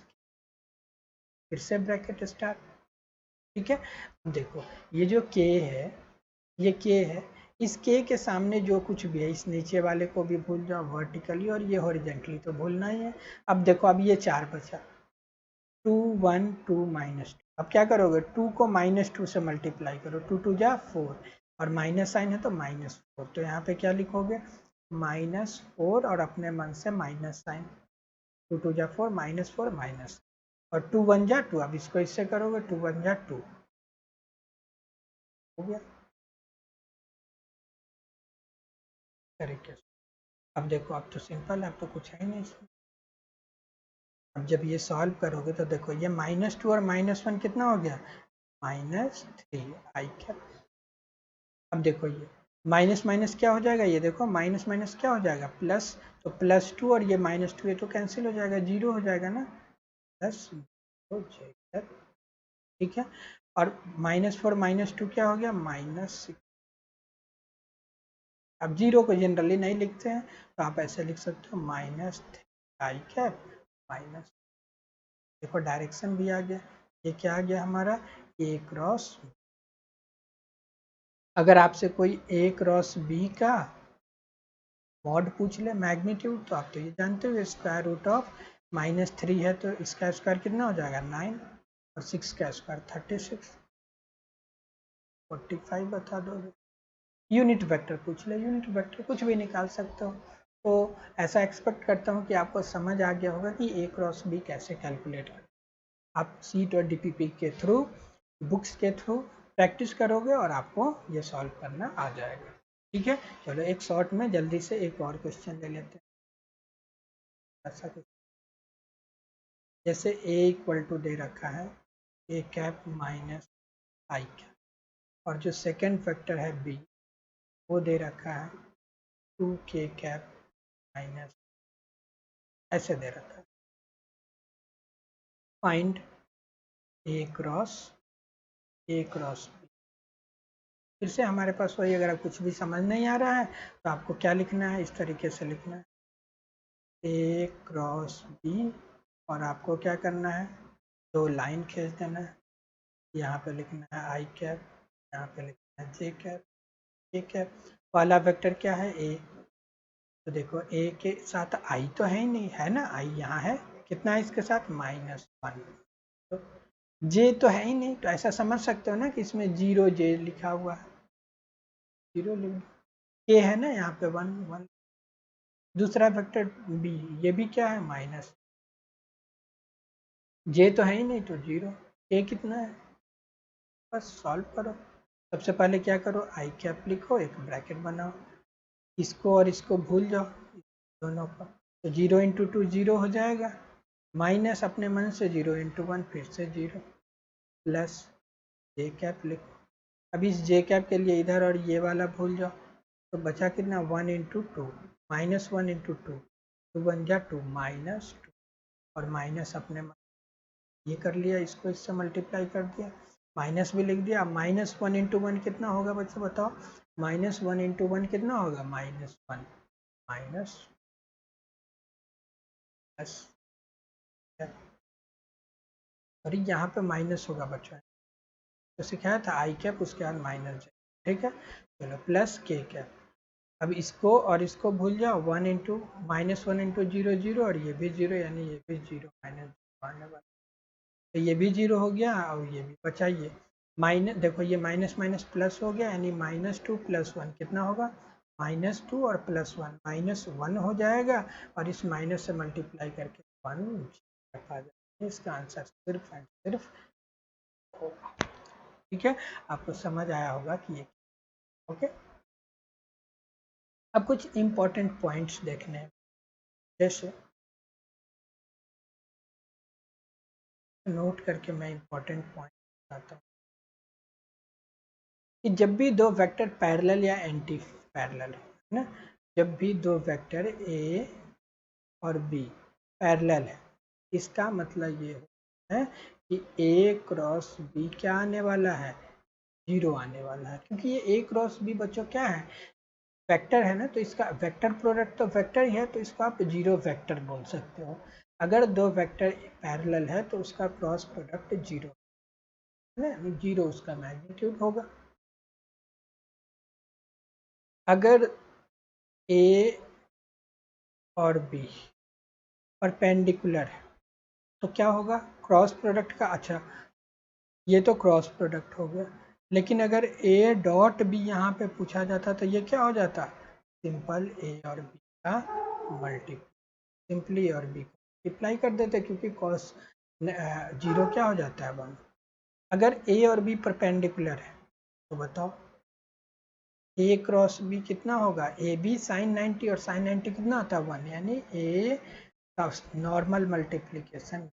फिर से ब्रैकेट स्टार्ट, ठीक है। अब देखो ये जो के है, ये के है, इस के के सामने जो कुछ भी है, इस नीचे वाले को भी भूल जाओ वर्टिकली, और ये हॉरिजेंटली तो भूलना ही है। अब देखो, अब ये 4 बचा, 2 1 2 -2। अब क्या करोगे, 2 को -2 से मल्टीप्लाई करो, 2 2 जा 4, और माइनस साइन है तो -4, तो यहाँ पे क्या लिखोगे, -4, और अपने मन से माइनस साइन, 2 2 जा 4 -4 माइनस, और 2 1 जा 2, अब इसको इससे करोगे, 2 1 जा 2, हो गया तरीके से। अब देखो, अब तो सिंपल है, अब तो कुछ है ही नहीं इसमें। अब जब ये सॉल्व करोगे तो देखो, ये -2 और -1 कितना हो गया, -3 आई कैप। अब देखो माइनस माइनस क्या हो जाएगा, ये देखो माइनस माइनस क्या हो जाएगा प्लस, तो +2 और ये -2 ये तो कैंसिल हो जाएगा, 0 हो जाएगा ना, प्लस हो जाएगा, ठीक है। और -4 -2 क्या हो गया, -6। अब 0 को जनरली नहीं लिखते हैं तो आप ऐसे लिख सकते हो -3i कैप माइनस, देखो डायरेक्शन भी आ गया, ये क्या आ गया हमारा a क्रॉस। अगर आपसे कोई a क्रॉस b का मॉड पूछ ले मैग्नीट्यूड, तो आप तो ये जानते हो √ऑफ -3 है तो इसका स्क्वायर कितना हो जाएगा 9, और 6 का स्क्वायर 36, 45 बता दोगे। यूनिट वेक्टर पूछ ले, यूनिट वेक्टर कुछ भी निकाल सकते हो। तो ऐसा एक्सपेक्ट करता हूँ कि आपको समझ आ गया होगा कि a क्रॉस b कैसे कैलकुलेट करें। आप सीट और डीपीपी के थ्रू, बुक्स के थ्रू प्रैक्टिस करोगे और आपको ये सॉल्व करना आ जाएगा, ठीक है। चलो एक शॉर्ट में जल्दी से एक और क्वेश्चन ले लेते हैं। ऐसा कुछ जैसे a इक्वल टू दे रखा है a cap minus I cap, और जो सेकेंड फैक्टर है b वो दे रखा है 2k कैप माइनस, ऐसे दे रखा है। Find a cross b। फिर से हमारे पास वही, अगर कुछ भी समझ नहीं आ रहा है तो आपको क्या लिखना है, इस तरीके से लिखना है a क्रॉस b, और आपको क्या करना है, दो लाइन खींच देना है, यहाँ पे लिखना है आई कैप, यहाँ पे लिखना है जे कैप। जे कैप वाला वेक्टर क्या है a, तो देखो a के साथ i तो है ही नहीं, है ना, i यहाँ है, कितना है इसके साथ -1, तो j तो है ही नहीं, तो ऐसा समझ सकते हो ना कि इसमें 0j लिखा हुआ है, 0 लिख, k है ना यहाँ पे 1 1। दूसरा वेक्टर b, ये भी क्या है माइनस, j तो है ही नहीं तो 0, k कितना है, बस सॉल्व करो। सबसे पहले क्या करो, आई कैप लिखो, एक ब्रैकेट बनाओ, इसको और इसको भूल जाओ दोनों को, तो 0 × 2 0 हो जाएगा, माइनस अपने मन से 0 × 1 फिर से 0, प्लस जे कैप लिखो। अब इस जे कैप के लिए इधर और ये वाला भूल जाओ, तो बचा कितना 1 × 2, -1 × 2, 2 बन गया 2 -2, और माइनस अपने ये कर लिया, इसको इससे मल्टीप्लाई कर दिया, माइनस भी लिख दिया। -1 × 1 कितना होगा बच्चों बताओ, -1 × 1 कितना होगा -1, माइनस प्लस, और यहाँ पे माइनस होगा बच्चों, तो सिखाया था आई कैप उसके बाद माइनस जे, ठीक है। चलो प्लस के कैप, अब इसको और इसको भूल जाओ, -1 × 0 0, और ये भी 0, यानी ये भी 0 माइनस आने वाला, तो ये भी 0 हो गया, और ये भी बचा ये माइनस, देखो ये माइनस माइनस प्लस हो गया, यानी -2 + 1 कितना होगा -2, और +1 -1 हो जाएगा, और इस माइनस से मल्टीप्लाई करके 1 रखा जाएगा, इसका आंसर सिर्फ एंड सिर्फ होगा, ठीक है। आपको समझ आया होगा कि ये, ओके। अब कुछ इंपॉर्टेंट पॉइंट्स देखने हैं, जैसे नोट करके मैं इंपॉर्टेंट पॉइंट बताता हूँ कि जब भी दो वेक्टर पैरेलल या एंटी पैरेलल है ना, जब भी दो वेक्टर ए और बी पैरेलल है, इसका मतलब ये है कि ए क्रॉस बी क्या आने वाला है, 0 आने वाला है, क्योंकि ये ए क्रॉस बी बच्चों क्या है, वेक्टर है ना, तो इसका वेक्टर प्रोडक्ट तो वेक्टर ही है, तो इसको आप 0 वेक्टर बोल सकते हो। अगर दो वेक्टर पैरेलल है तो उसका क्रॉस प्रोडक्ट 0 है ना, 0 उसका मैग्नीट्यूड होगा। अगर ए और बी परपेंडिकुलर है तो क्या होगा, क्रॉस प्रोडक्ट का, अच्छा ये तो क्रॉस प्रोडक्ट हो गया, लेकिन अगर ए डॉट बी यहाँ पे पूछा जाता तो ये क्या हो जाता, सिंपल ए और बी का मल्टीप्लाई, सिंपली ए और बी को मल्टीप्लाई कर देते, क्योंकि कॉस 0 क्या हो जाता है 1। अगर ए और बी परपेंडिकुलर है तो बताओ ए क्रॉस बी कितना होगा, ए बी साइन 90, और साइन 90 कितना होता है 1, यानी ए का नॉर्मल मल्टीप्लीकेशन।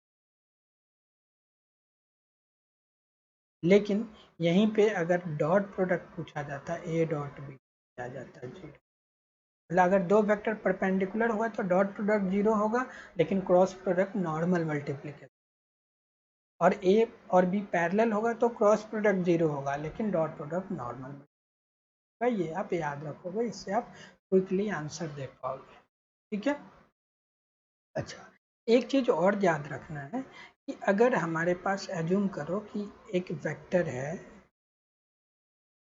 लेकिन यहीं पे अगर डॉट प्रोडक्ट पूछा जाता है ए डॉट बी, आ जाता है 0। मतलब अगर दो वेक्टर परपेंडिकुलर हुआ तो डॉट टू डॉट 0 होगा, लेकिन क्रॉस प्रोडक्ट नॉर्मल मल्टीप्लिकेशन, और ए और बी पैरेलल होगा तो क्रॉस प्रोडक्ट 0 होगा, लेकिन डॉट प्रोडक्ट नॉर्मल। ये आप याद रखोगे, इससे आप क्विकली आंसर दे पाओगे। ठीक है। अच्छा, एक चीज और याद रखना है कि अगर हमारे पास एज्यूम करो कि एक वेक्टर है,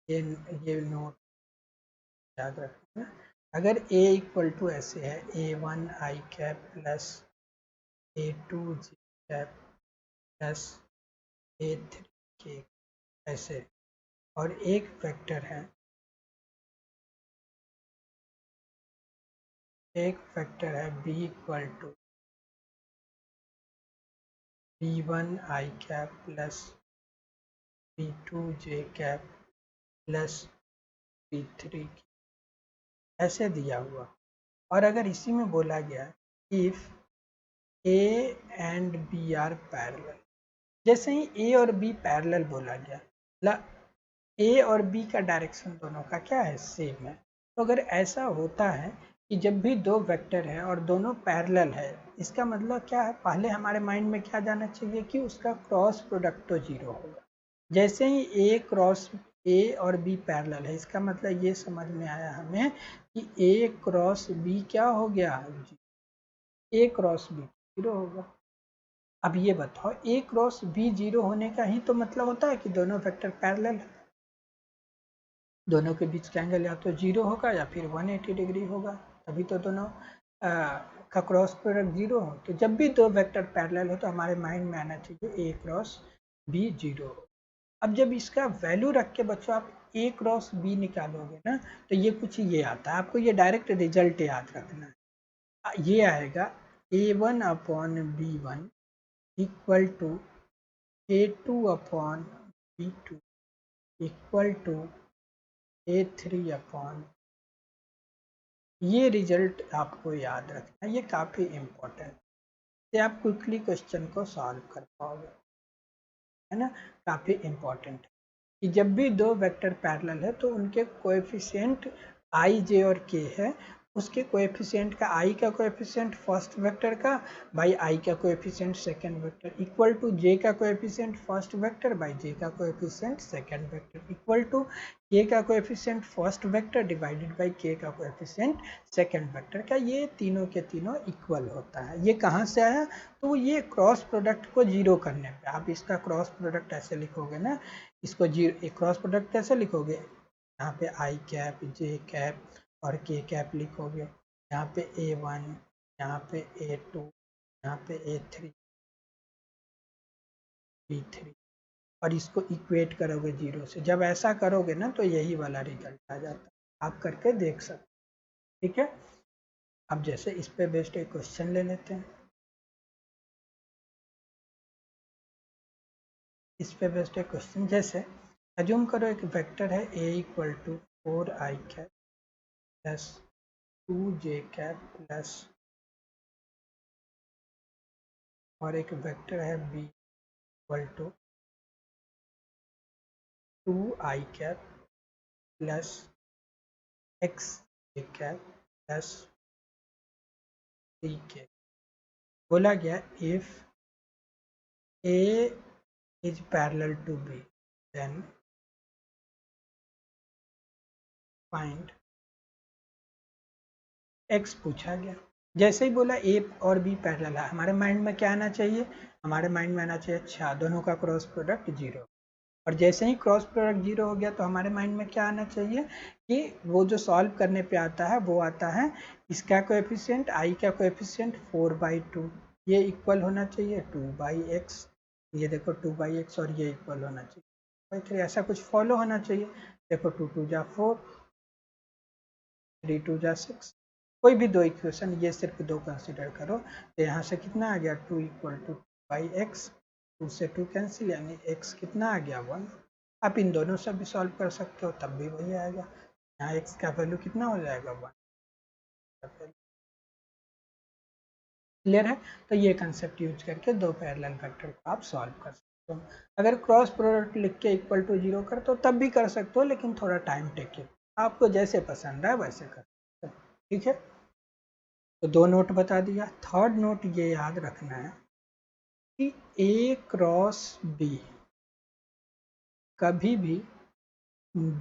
ये नोट याद रखना है, अगर a इक्वल टू ऐसे है a1 i cap plus a2 j cap plus a3 k ऐसे, और एक वेक्टर है b equal to b1 i cap plus b2 j cap plus b3 ऐसे दिया हुआ, और अगर इसी में बोला गया if a and b are parallel, जैसे ही a और b पैरेलल बोला गया, a और b का डायरेक्शन दोनों का क्या है, सेम है। तो अगर ऐसा होता है कि जब भी दो वेक्टर है और दोनों पैरेलल है, इसका मतलब क्या है, पहले हमारे माइंड में क्या जाना चाहिए कि उसका क्रॉस प्रोडक्ट तो 0 होगा। जैसे ही a और b पैरेलल है, इसका मतलब ये समझ में आया हमें कि a क्रॉस b क्या हो गया, a क्रॉस b 0 होगा। अब ये बताओ a क्रॉस b 0 होने का ही तो मतलब होता है कि दोनों वेक्टर पैरेलल है, दोनों के बीच का एंगल या तो 0 होगा या फिर 180 डिग्री होगा, तभी तो दोनों का क्रॉस प्रोडक्ट 0 हो। तो जब भी दो वेक्टर पैरेलल हो तो हमारे माइंड में आना चाहिए a क्रॉस b 0 हो। अब जब इसका वैल्यू रख के बच्चों आप a क्रॉस b निकालोगे ना, तो ये कुछ ये आता है, आपको ये डायरेक्ट रिजल्ट याद रखना है। ये आएगा a1 upon b1 equal to a2 upon b2 equal to a3 upon, ये रिजल्ट आपको याद रखना है, ये काफ़ी इम्पोर्टेंट है, आप क्विकली क्वेश्चन को सॉल्व कर पाओगे, है ना। काफ़ी इम्पोर्टेंट है कि जब भी दो वेक्टर पैरेलल है तो उनके कोएफिशिएंट आई जे और के है, उसके कोएफिशिएंट का आई का coefficient first vector by I आई का coefficient second vector equal to J का coefficient first vector by J का coefficient second vector equal to K का coefficient first vector divided by K का कोएफिशिएंट सेकंड वेक्टर का, ये तीनों के तीनों इक्वल होता है। ये कहाँ से आया, तो ये क्रॉस प्रोडक्ट को जीरो करने पे आप इसका क्रॉस प्रोडक्ट ऐसे लिखोगे ना, इसको जीरो क्रॉस प्रोडक्ट कैसे लिखोगे, यहाँ पे आई कैप जे कैप और के कैप लिखोगे, यहाँ पे a1, यहाँ पे a2, यहाँ पे a3 b3, और इसको इक्वेट करोगे 0 से। जब ऐसा करोगे ना तो यही वाला रिजल्ट आ जाता है, आप करके देख सकते। ठीक है। अब जैसे इस पे बेस्ड एक क्वेश्चन ले लेते हैं, इस पे बेस्ड एक क्वेश्चन, जैसे अज्यूम करो एक वेक्टर है a equal to 4i cap plus 2j cap plus, और एक वेक्टर है b equal to 2i cap plus x cap plus 3k। बोला गया if a is parallel to b then find x पूछा गया। जैसे ही बोला a और b पैरेलल है, हमारे माइंड में क्या आना चाहिए, हमारे माइंड में आना चाहिए अच्छा दोनों का क्रॉस प्रोडक्ट 0, और जैसे ही क्रॉस प्रोडक्ट 0 हो गया तो हमारे माइंड में क्या आना चाहिए कि वो जो सॉल्व करने पे आता है वो आता है इसका कोएफिशिएंट आई का कोएफिशिएंट 4/2, ये इक्वल होना चाहिए 2/x, ये देखो 2/x, और ये इक्वल होना चाहिए 3, ऐसा कुछ फॉलो होना चाहिए। देखो 2 2 जा 4, 3 2 जा 6, कोई भी दो इक्वेशन, ये सिर्फ दो कंसिडर करो, तो यहाँ से कितना आ गया 2 इक्वल टू 2/x, 2 से 2 कैंसिल, यानी x कितना आ गया 1। आप इन दोनों से भी सॉल्व कर सकते हो, तब भी वही आएगा, यहाँ x का वैल्यू कितना हो जाएगा 1। क्लियर है। तो ये कंसेप्ट यूज करके दो पैरेलल वेक्टर को आप सॉल्व कर सकते हो। अगर क्रॉस प्रोडक्ट लिख के इक्वल टू 0 करते हो तब भी कर सकते हो, लेकिन थोड़ा टाइम टेकिंग। आपको जैसे पसंद है वैसे कर सकते हैं, ठीक है। तो 2 नोट बता दिया। थर्ड नोट ये याद रखना है कि A क्रॉस B कभी भी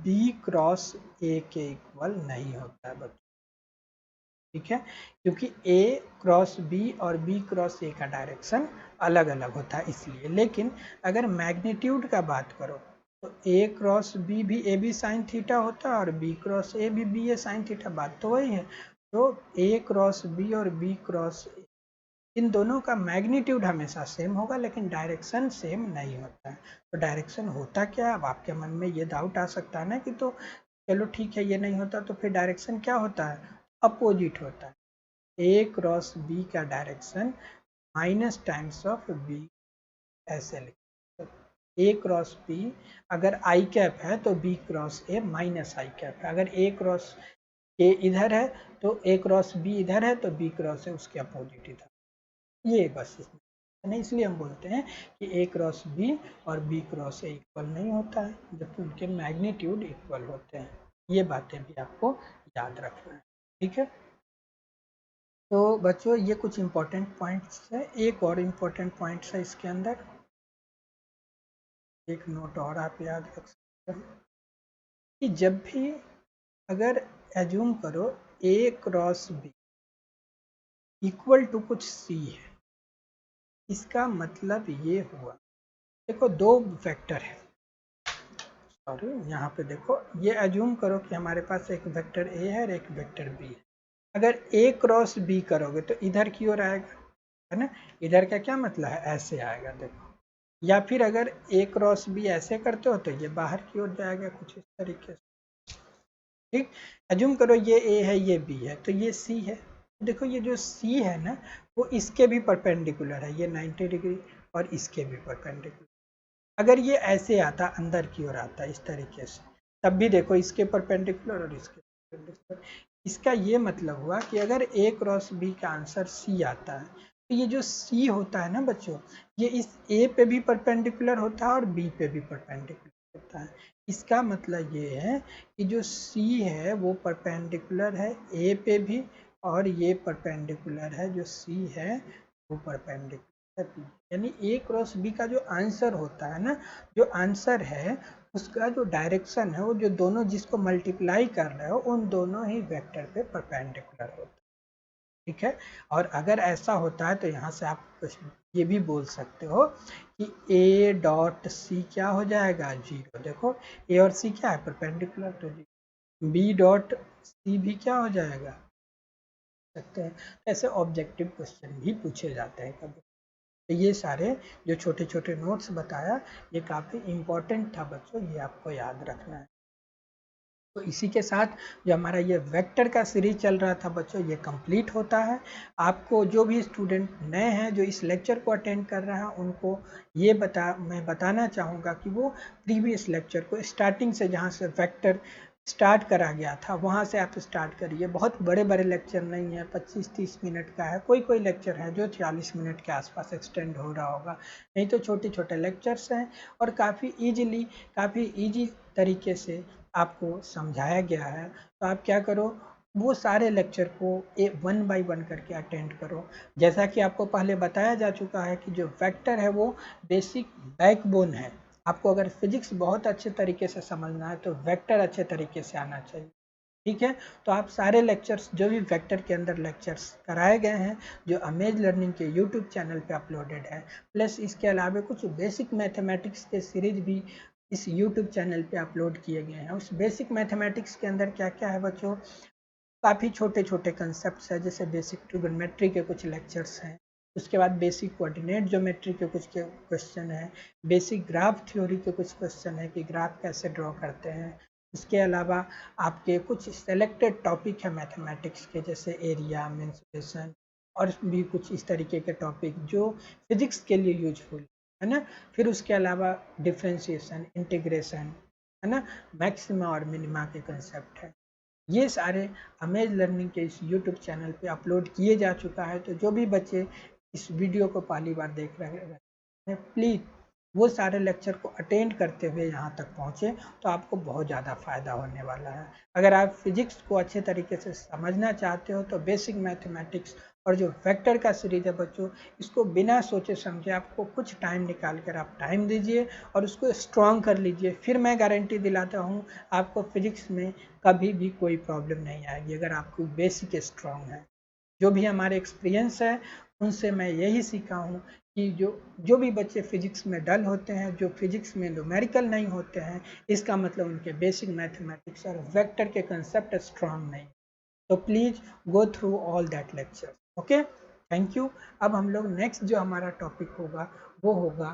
B क्रॉस A के इक्वल नहीं होता है बच्चों, ठीक है, क्योंकि A क्रॉस B और B क्रॉस A का डायरेक्शन अलग अलग होता है इसलिए। लेकिन अगर मैग्नीट्यूड का बात करो तो A क्रॉस B भी A B साइन थीटा होता है और B क्रॉस A भी B A साइन थीटा, बात तो वही है। तो A क्रॉस B और B क्रॉस A इन दोनों का मैग्नीट्यूड हमेशा सेम होगा लेकिन डायरेक्शन सेम नहीं होता है। तो डायरेक्शन होता क्या है, अब आपके मन में ये डाउट आ सकता है ना कि तो चलो ठीक है ये नहीं होता तो फिर डायरेक्शन क्या होता है, अपोजिट होता है। ए क्रॉस बी का direction minus times of B, ऐसे लिखते ए क्रॉस बी अगर आई कैप है तो B cross A minus I cap है, अगर ए क्रॉस ए इधर है तो ए क्रॉस बी इधर है तो बी क्रॉस ए उसके अपोजिट इधर, ये बस इसमें, इसलिए हम बोलते हैं कि ए क्रॉस बी और बी क्रॉस ए इक्वल नहीं होता है जबकि उनके मैग्नीट्यूड इक्वल होते हैं। ये बातें भी आपको याद रखना है, ठीक है। तो बच्चों ये कुछ इंपॉर्टेंट पॉइंट्स है, एक और इम्पोर्टेंट पॉइंट्स है इसके अंदर, एक नोट और आप याद रख सकते हैं कि जब भी अगर एज्यूम करो ए क्रॉस बी इक्वल टू कुछ सी है, इसका मतलब ये हुआ, देखो दो वेक्टर है, सॉरी यहाँ पे देखो ये एज्यूम करो कि हमारे पास एक वेक्टर ए है और एक वेक्टर बी है। अगर ए क्रॉस बी करोगे तो इधर की ओर आएगा, है ना, इधर का क्या मतलब है, ऐसे आएगा देखो, या फिर अगर ए क्रॉस बी ऐसे करते हो तो ये बाहर की ओर जाएगा कुछ इस तरीके से, ठीक। एज्यूम करो ये ए है ये बी है तो ये सी है, देखो ये जो सी है ना वो इसके भी परपेंडिकुलर है, ये 90 डिग्री और इसके भी परपेंडिकुलर। अगर ये ऐसे आता अंदर की ओर आता इस तरीके से तब भी देखो इसके परपेंडिकुलर और इसके परपेंडिकुलर, इसका ये मतलब हुआ कि अगर ए क्रॉस बी का आंसर सी आता है तो ये जो सी होता है ना बच्चों, ये इस ए पे भी परपेंडिकुलर होता है और बी पे भी परपेंडिकुलर होता है। इसका मतलब ये है कि जो सी है वो परपेंडिकुलर है ए पे भी और ये परपेंडिकुलर है, जो सी है वो परपेंडिकुलर, यानी ए क्रॉस बी का जो आंसर होता है ना, जो आंसर है उसका जो डायरेक्शन है वो जो दोनों जिसको मल्टीप्लाई कर रहे हो उन दोनों ही वेक्टर पे परपेंडिकुलर होता है, ठीक है। और अगर ऐसा होता है तो यहाँ से आप ये भी बोल सकते हो कि ए डॉट सी क्या हो जाएगा, जीरो। देखो ए और सी क्या है, परपेंडिकुलर, तो बी डॉट सी भी क्या हो जाएगा, सकते हैं। ऐसे ऑब्जेक्टिव क्वेश्चन भी पूछे जाते हैं कभी। तो ये सारे जो छोटे छोटे नोट्स बताया ये काफ़ी इम्पोर्टेंट था बच्चों, ये आपको याद रखना है। तो इसी के साथ जो हमारा ये वेक्टर का सीरीज चल रहा था बच्चों ये कंप्लीट होता है। आपको जो भी स्टूडेंट नए हैं जो इस लेक्चर को अटेंड कर रहे हैं उनको ये मैं बताना चाहूँगा कि वो प्रीवियस लेक्चर को स्टार्टिंग से जहाँ से वेक्टर स्टार्ट करा गया था वहाँ से आप स्टार्ट करिए। बहुत बड़े बड़े लेक्चर नहीं है, 25-30 मिनट का है, कोई कोई लेक्चर है जो 40 मिनट के आसपास एक्सटेंड हो रहा होगा, नहीं तो छोटे छोटे लेक्चर्स हैं और काफ़ी ईजी तरीके से आपको समझाया गया है। तो आप क्या करो, वो सारे लेक्चर को 1 बाय 1 करके अटेंड करो। जैसा कि आपको पहले बताया जा चुका है कि जो वेक्टर है वो बेसिक बैकबोन है। आपको अगर फिजिक्स बहुत अच्छे तरीके से समझना है तो वेक्टर अच्छे तरीके से आना चाहिए, ठीक है। तो आप सारे लेक्चर्स जो भी वेक्टर के अंदर लेक्चर्स कराए गए हैं जो अमेज लर्निंग के यूट्यूब चैनल पे अपलोडेड है, प्लस इसके अलावा कुछ बेसिक मैथमेटिक्स के सीरीज भी इस यूट्यूब चैनल पे अपलोड किए गए हैं। उस बेसिक मैथमेटिक्स के अंदर क्या क्या है बच्चों, काफ़ी छोटे छोटे कंसेप्ट है, जैसे बेसिक ट्रिगोनोमेट्री के कुछ लेक्चर्स हैं, उसके बाद बेसिक कोऑर्डिनेट ज्योमेट्री के कुछ क्वेश्चन है, बेसिक ग्राफ थ्योरी के कुछ क्वेश्चन है कि ग्राफ कैसे ड्रॉ करते हैं। इसके अलावा आपके कुछ सेलेक्टेड टॉपिक है मैथमेटिक्स के, जैसे एरिया, मेंसुरेशन और भी कुछ इस तरीके के टॉपिक जो फिजिक्स के लिए यूजफुल है ना। फिर उसके अलावा डिफ्रेंशिएशन, इंटीग्रेशन, है ना, मैक्सिमा और मिनिमा के कंसेप्ट है। ये सारे अमेज लर्निंग के इस यूट्यूब चैनल पे अपलोड किए जा चुका है। तो जो भी बच्चे इस वीडियो को पहली बार देख रहे हैं प्लीज़ वो सारे लेक्चर को अटेंड करते हुए यहाँ तक पहुँचे तो आपको बहुत ज़्यादा फ़ायदा होने वाला है। अगर आप फिजिक्स को अच्छे तरीके से समझना चाहते हो तो बेसिक मैथमेटिक्स और जो वेक्टर का सीरीज है बच्चों, इसको बिना सोचे समझे आपको कुछ टाइम निकाल कर आप टाइम दीजिए और उसको स्ट्रॉन्ग कर लीजिए। फिर मैं गारंटी दिलाता हूँ आपको फिजिक्स में कभी भी कोई प्रॉब्लम नहीं आएगी अगर आपको बेसिक स्ट्रॉन्ग है। जो भी हमारे एक्सपीरियंस है उनसे मैं यही सीखा हूँ कि जो भी बच्चे फिजिक्स में डल होते हैं, जो फिजिक्स में न्यूमेरिकल नहीं होते हैं, इसका मतलब उनके बेसिक मैथमेटिक्स और वेक्टर के कंसेप्ट स्ट्रॉन्ग नहीं। तो please go through all that lecture. Okay, thank you. अब हम लोग नेक्स्ट जो हमारा टॉपिक होगा वो होगा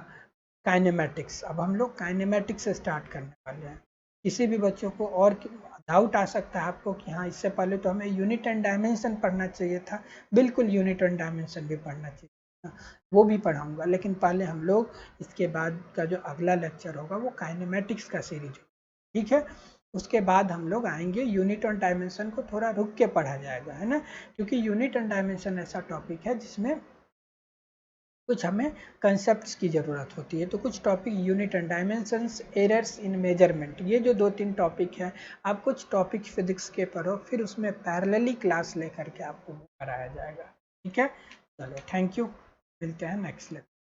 काइनेमेटिक्स। अब हम लोग काइनेमेटिक्स से स्टार्ट करने वाले हैं। किसी भी बच्चों को और डाउट आ सकता है आपको कि हाँ इससे पहले तो हमें यूनिट एंड डायमेंशन पढ़ना चाहिए था। बिल्कुल यूनिट एंड डायमेंशन भी पढ़ना चाहिए था, वो भी पढ़ाऊंगा, लेकिन पहले हम लोग इसके बाद का जो अगला लेक्चर होगा वो काइनेमेटिक्स का सीरीज होगा, ठीक है। उसके बाद हम लोग आएंगे यूनिट एंड डायमेंशन को थोड़ा रुक के पढ़ा जाएगा, है ना, क्योंकि यूनिट एंड डायमेंशन ऐसा टॉपिक है जिसमें कुछ हमें कंसेप्ट्स की ज़रूरत होती है। तो कुछ topic unit and dimensions, errors in measurement, ये जो 2-3 टॉपिक हैं, आप कुछ टॉपिक फिजिक्स के पढ़ो, फिर उसमें पैरेलली क्लास लेकर के आपको कराया जाएगा, ठीक है। चलो थैंक यू, मिलते हैं नेक्स्ट लेक्चर।